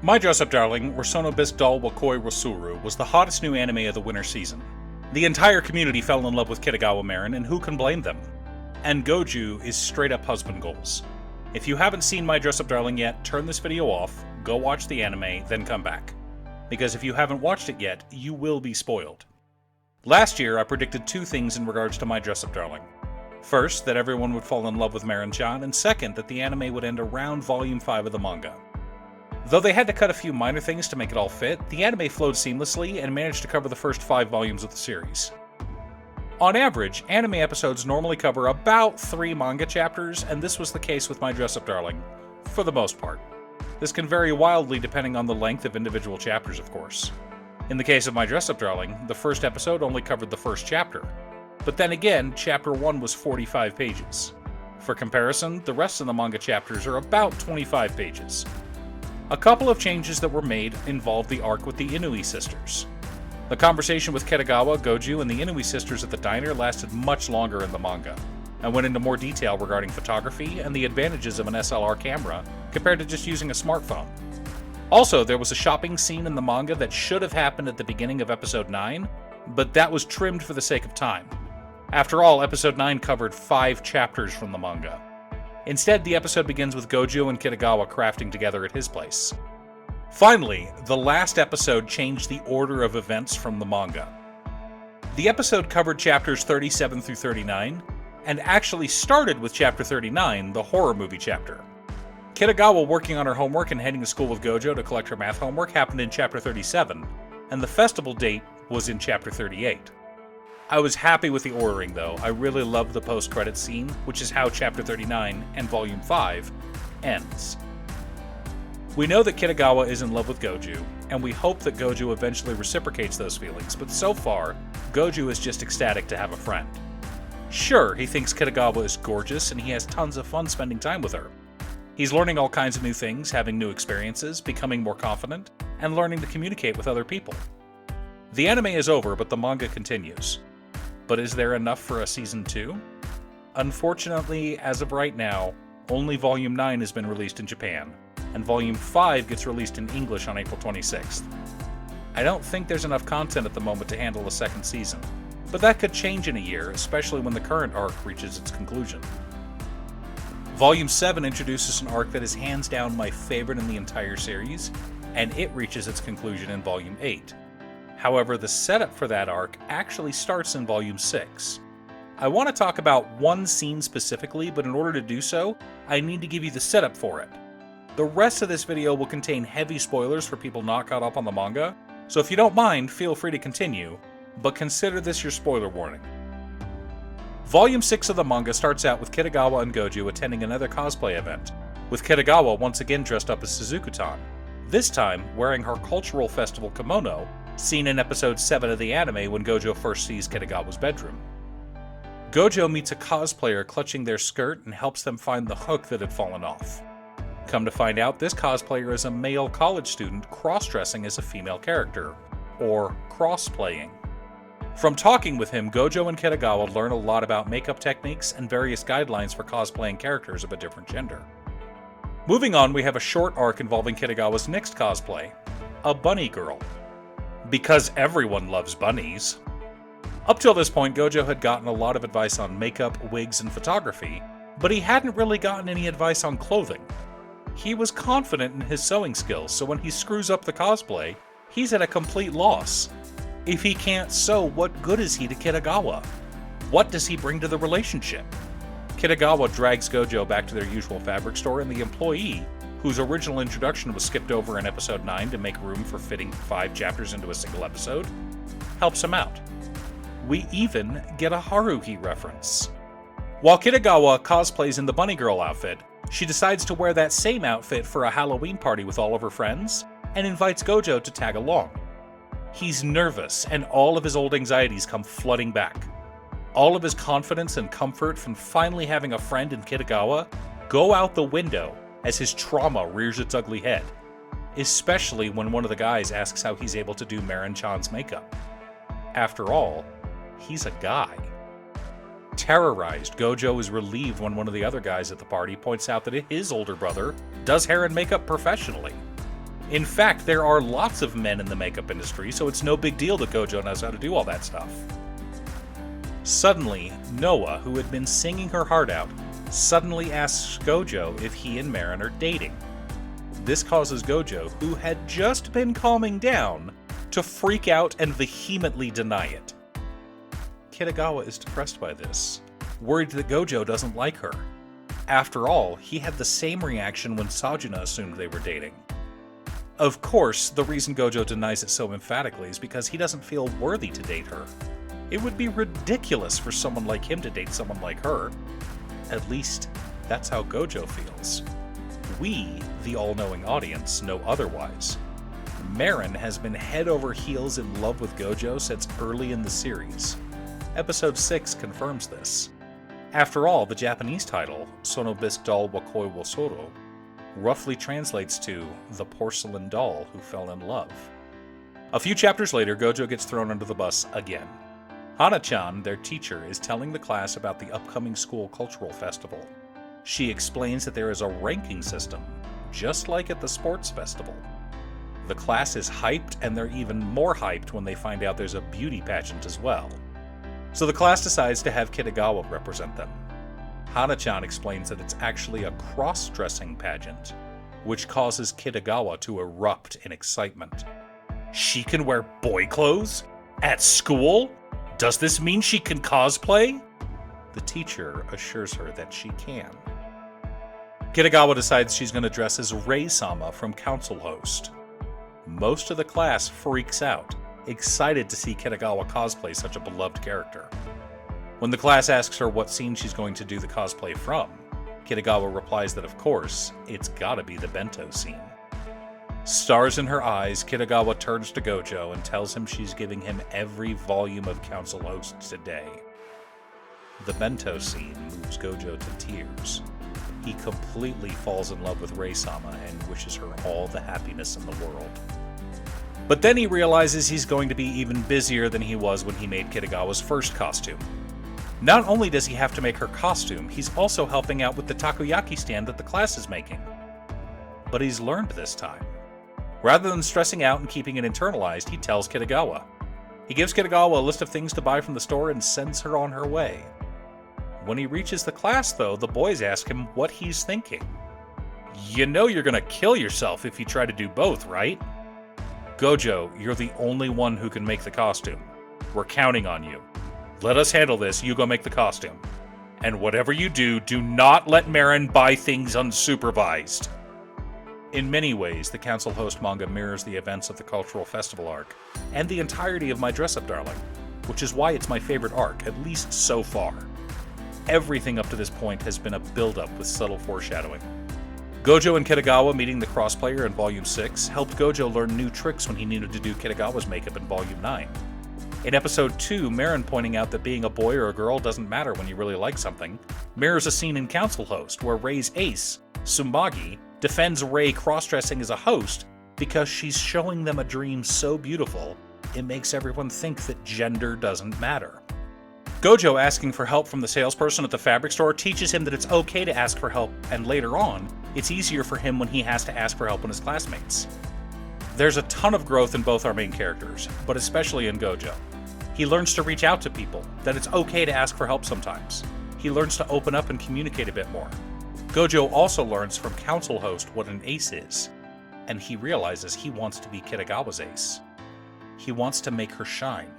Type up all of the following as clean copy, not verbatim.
My Dress-Up Darling, or Sonobis Dal Wakoi Rasuru, was the hottest new anime of the winter season. The entire community fell in love with Kitagawa Marin, and who can blame them? And Goju is straight up husband goals. If you haven't seen My Dress-Up Darling yet, turn this video off, go watch the anime, then come back. Because if you haven't watched it yet, you will be spoiled. Last year, I predicted two things in regards to My Dress-Up Darling. First, that everyone would fall in love with Marin-chan, and second, that the anime would end around Volume 5 of the manga. Though they had to cut a few minor things to make it all fit, the anime flowed seamlessly and managed to cover the first 5 volumes of the series. On average, anime episodes normally cover about 3 manga chapters, and this was the case with My Dress-Up Darling, for the most part. This can vary wildly depending on the length of individual chapters, of course. In the case of My Dress-Up Darling, the first episode only covered the first chapter. But then again, Chapter 1 was 45 pages. For comparison, the rest of the manga chapters are about 25 pages. A couple of changes that were made involved the arc with the Inui sisters. The conversation with Kitagawa, Goju, and the Inui sisters at the diner lasted much longer in the manga, and went into more detail regarding photography and the advantages of an SLR camera compared to just using a smartphone. Also, there was a shopping scene in the manga that should have happened at the beginning of episode 9, but that was trimmed for the sake of time. After all, episode 9 covered 5 chapters from the manga. Instead, the episode begins with Goju and Kitagawa crafting together at his place. Finally, the last episode changed the order of events from the manga. The episode covered chapters 37 through 39, and actually started with chapter 39, the horror movie chapter. Kitagawa working on her homework and heading to school with Gojo to collect her math homework happened in chapter 37, and the festival date was in chapter 38. I was happy with the ordering though. I really loved the post-credits scene, which is how chapter 39 and volume 5 ends. We know that Kitagawa is in love with Goju, and we hope that Goju eventually reciprocates those feelings, but so far, Goju is just ecstatic to have a friend. Sure, he thinks Kitagawa is gorgeous and he has tons of fun spending time with her. He's learning all kinds of new things, having new experiences, becoming more confident, and learning to communicate with other people. The anime is over, but the manga continues. But is there enough for a season 2? Unfortunately, as of right now, only Volume 9 has been released in Japan, and Volume 5 gets released in English on April 26th. I don't think there's enough content at the moment to handle a second season, but that could change in a year, especially when the current arc reaches its conclusion. Volume 7 introduces an arc that is hands down my favorite in the entire series, and it reaches its conclusion in Volume 8. However, the setup for that arc actually starts in Volume 6. I want to talk about one scene specifically, but in order to do so, I need to give you the setup for it. The rest of this video will contain heavy spoilers for people not caught up on the manga, so if you don't mind, feel free to continue, but consider this your spoiler warning. Volume 6 of the manga starts out with Kitagawa and Goju attending another cosplay event, with Kitagawa once again dressed up as Suzuku-tan, this time wearing her cultural festival kimono, seen in episode 7 of the anime when Gojo first sees Kitagawa's bedroom. Gojo meets a cosplayer clutching their skirt and helps them find the hook that had fallen off. Come to find out, this cosplayer is a male college student cross-dressing as a female character, or cross-playing. From talking with him, Gojo and Kitagawa learn a lot about makeup techniques and various guidelines for cosplaying characters of a different gender. Moving on, we have a short arc involving Kitagawa's next cosplay, a bunny girl. Because everyone loves bunnies. Up till this point, Gojo had gotten a lot of advice on makeup, wigs, and photography, but he hadn't really gotten any advice on clothing. He was confident in his sewing skills, so when he screws up the cosplay, he's at a complete loss. If he can't sew, what good is he to Kitagawa? What does he bring to the relationship? Kitagawa drags Gojo back to their usual fabric store, and the employee, whose original introduction was skipped over in episode 9 to make room for fitting 5 chapters into a single episode, helps him out. We even get a Haruhi reference. While Kitagawa cosplays in the bunny girl outfit, she decides to wear that same outfit for a Halloween party with all of her friends, and invites Gojo to tag along. He's nervous, and all of his old anxieties come flooding back. All of his confidence and comfort from finally having a friend in Kitagawa go out the window as his trauma rears its ugly head, especially when one of the guys asks how he's able to do Marin-chan's makeup. After all, he's a guy. Terrorized, Gojo is relieved when one of the other guys at the party points out that his older brother does hair and makeup professionally. In fact, there are lots of men in the makeup industry, so it's no big deal that Gojo knows how to do all that stuff. Suddenly, Noah, who had been singing her heart out, suddenly asks Gojo if he and Marin are dating. This causes Gojo, who had just been calming down, to freak out and vehemently deny it. Kitagawa is depressed by this, worried that Gojo doesn't like her. After all, he had the same reaction when Sajuna assumed they were dating. Of course, the reason Gojo denies it so emphatically is because he doesn't feel worthy to date her. It would be ridiculous for someone like him to date someone like her. At least, that's how Gojo feels. We, the all-knowing audience, know otherwise. Marin has been head over heels in love with Gojo since early in the series. Episode 6 confirms this. After all, the Japanese title, Sono bis doll wa koi wo soro, roughly translates to the porcelain doll who fell in love. A few chapters later, Gojo gets thrown under the bus again. Hana-chan, their teacher, is telling the class about the upcoming school cultural festival. She explains that there is a ranking system, just like at the sports festival. The class is hyped, and they're even more hyped when they find out there's a beauty pageant as well. So the class decides to have Kitagawa represent them. Hana-chan explains that it's actually a cross-dressing pageant, which causes Kitagawa to erupt in excitement. She can wear boy clothes? At school? Does this mean she can cosplay? The teacher assures her that she can. Kitagawa decides she's going to dress as Rei-sama from Council Host. Most of the class freaks out, excited to see Kitagawa cosplay such a beloved character. When the class asks her what scene she's going to do the cosplay from, Kitagawa replies that of course, it's gotta be the bento scene. Stars in her eyes, Kitagawa turns to Gojo and tells him she's giving him every volume of Council Host today. The bento scene moves Gojo to tears. He completely falls in love with Rei-sama and wishes her all the happiness in the world. But then he realizes he's going to be even busier than he was when he made Kitagawa's first costume. Not only does he have to make her costume, he's also helping out with the takoyaki stand that the class is making. But he's learned this time. Rather than stressing out and keeping it internalized, he tells Kitagawa. He gives Kitagawa a list of things to buy from the store and sends her on her way. When he reaches the class, though, the boys ask him what he's thinking. You know you're gonna kill yourself if you try to do both, right? Gojo, you're the only one who can make the costume. We're counting on you. Let us handle this, you go make the costume. And whatever you do, do not let Marin buy things unsupervised. In many ways, the Council Host manga mirrors the events of the Cultural Festival arc, and the entirety of My Dress-Up Darling, which is why it's my favorite arc, at least so far. Everything up to this point has been a build-up with subtle foreshadowing. Gojo and Kitagawa meeting the cross-player in Volume 6 helped Gojo learn new tricks when he needed to do Kitagawa's makeup in Volume 9. In Episode 2, Marin pointing out that being a boy or a girl doesn't matter when you really like something, mirrors a scene in Council Host where Rei's ace, Tsumagi, defends Rei cross-dressing as a host because she's showing them a dream so beautiful, it makes everyone think that gender doesn't matter. Gojo asking for help from the salesperson at the fabric store teaches him that it's okay to ask for help, and later on, it's easier for him when he has to ask for help with his classmates. There's a ton of growth in both our main characters, but especially in Gojo. He learns to reach out to people, that it's okay to ask for help sometimes. He learns to open up and communicate a bit more. Gojo also learns from Council Host what an ace is, and he realizes he wants to be Kitagawa's ace. He wants to make her shine.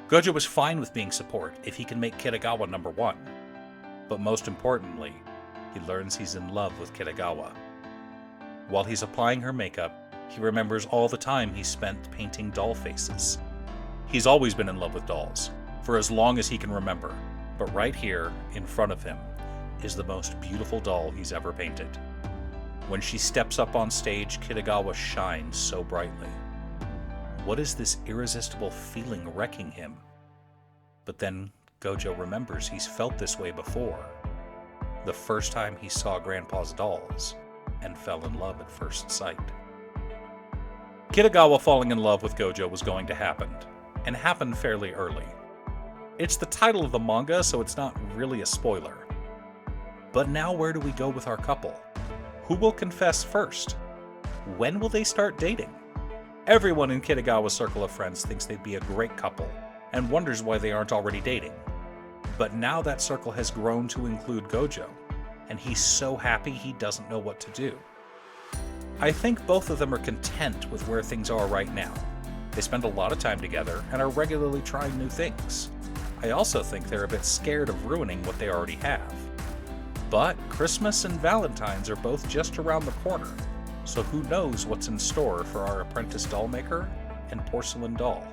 Gojo is fine with being support if he can make Kitagawa number one. But most importantly, he learns he's in love with Kitagawa. While he's applying her makeup, he remembers all the time he spent painting doll faces. He's always been in love with dolls, for as long as he can remember, but right here, in front of him, is the most beautiful doll he's ever painted. When she steps up on stage, Kitagawa shines so brightly. What is this irresistible feeling wrecking him? But then Gojo remembers he's felt this way before. The first time he saw Grandpa's dolls, and fell in love at first sight. Kitagawa falling in love with Gojo was going to happen, and happened fairly early. It's the title of the manga, so it's not really a spoiler. But now where do we go with our couple? Who will confess first? When will they start dating? Everyone in Kitagawa's circle of friends thinks they'd be a great couple, and wonders why they aren't already dating. But now that circle has grown to include Gojo, and he's so happy he doesn't know what to do. I think both of them are content with where things are right now. They spend a lot of time together and are regularly trying new things. I also think they're a bit scared of ruining what they already have. But Christmas and Valentine's are both just around the corner, so who knows what's in store for our apprentice doll maker and porcelain doll.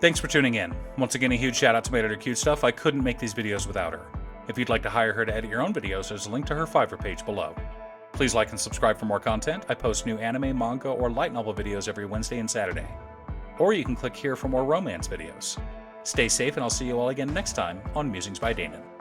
Thanks for tuning in. Once again, a huge shout out to my editor Cute Stuff. I couldn't make these videos without her. If you'd like to hire her to edit your own videos, there's a link to her Fiverr page below. Please like and subscribe for more content. I post new anime, manga, or light novel videos every Wednesday and Saturday. Or you can click here for more romance videos. Stay safe, and I'll see you all again next time on Musings by Danon.